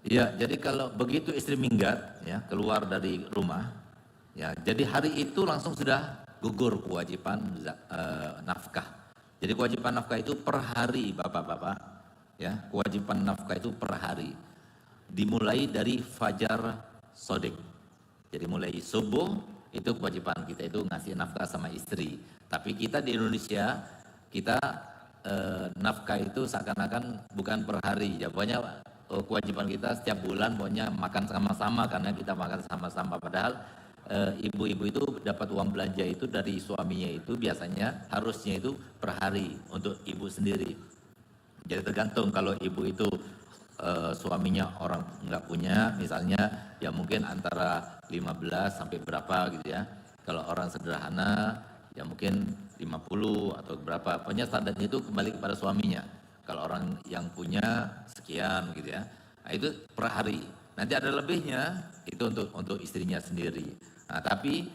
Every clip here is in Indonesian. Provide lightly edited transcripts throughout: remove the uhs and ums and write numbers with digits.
Iya, jadi kalau begitu istri minggat, ya keluar dari rumah, ya jadi hari itu langsung sudah gugur kewajiban nafkah. Jadi kewajiban nafkah itu per hari, bapak-bapak, ya kewajiban nafkah itu per hari. Dimulai dari fajar sodik. Jadi mulai subuh itu kewajiban kita itu ngasih nafkah sama istri. Tapi kita di Indonesia kita nafkah itu seakan-akan bukan per hari. Jawabannya kewajiban kita setiap bulan pokoknya makan sama-sama karena kita makan sama-sama. Padahal ibu-ibu itu dapat uang belanja itu dari suaminya itu biasanya harusnya itu per hari untuk ibu sendiri. Jadi tergantung kalau ibu itu suaminya orang nggak punya, misalnya ya mungkin antara 15 sampai berapa gitu ya. Kalau orang sederhana ya mungkin 50 atau berapa. Pokoknya standarnya itu kembali kepada suaminya. Kalau orang yang punya sekian gitu ya. Nah itu per hari. Nanti ada lebihnya itu untuk istrinya sendiri. Nah tapi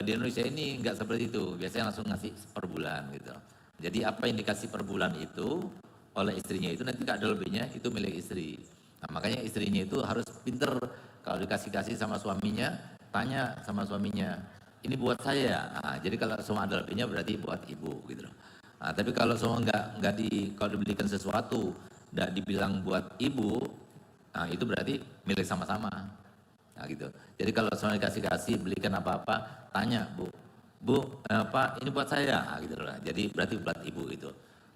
di Indonesia ini nggak seperti itu. Biasanya langsung ngasih per bulan gitu. Jadi apa yang dikasih per bulan itu oleh istrinya itu nanti nggak ada lebihnya itu milik istri. Nah, makanya istrinya itu harus pinter kalau dikasih-kasih sama suaminya, tanya sama suaminya, ini buat saya. Nah, jadi kalau semua ada lebihnya berarti buat ibu gitu loh. Nah, tapi kalau semua nggak kalau dibelikan sesuatu nggak dibilang buat ibu, nah itu berarti milik sama-sama. Nah gitu. Jadi kalau semua dikasih-kasih belikan apa-apa, tanya bu apa ini buat saya, nah, gitu loh. Jadi berarti buat ibu itu.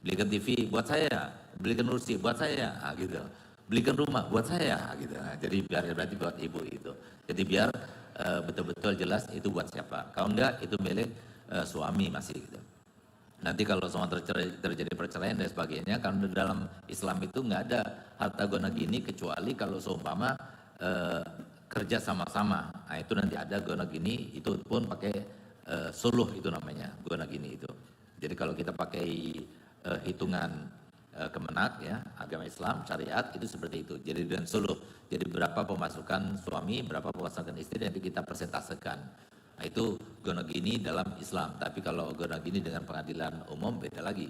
Belikan TV buat saya, belikan kursi buat saya, nah, gitu. Belikan rumah buat saya, gitu. Nah, jadi berarti buat ibu itu. Jadi biar betul-betul jelas itu buat siapa. Kalau enggak itu milik suami masih gitu. Nanti kalau semua terjadi perceraian dan sebagainya, karena dalam Islam itu nggak ada harta gona gini kecuali kalau seumpama kerja sama-sama. Nah itu nanti ada gona gini, itu pun pakai suluh itu namanya, gona gini itu. Jadi kalau kita pakai hitungan Kemenak ya, agama Islam, syariat itu seperti itu. Jadi dengan suluh. Jadi berapa pemasukan suami, berapa pemasukan istri nanti kita persentasekan. Nah itu gona gini dalam Islam. Tapi kalau gona gini dengan pengadilan umum beda lagi.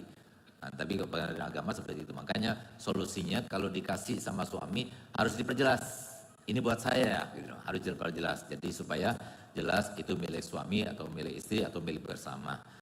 Nah, tapi kalau pengadilan agama seperti itu. Makanya solusinya kalau dikasih sama suami harus diperjelas. Ini buat saya, gitu. Harus diperjelas. Jadi supaya jelas itu milik suami atau milik istri atau milik bersama.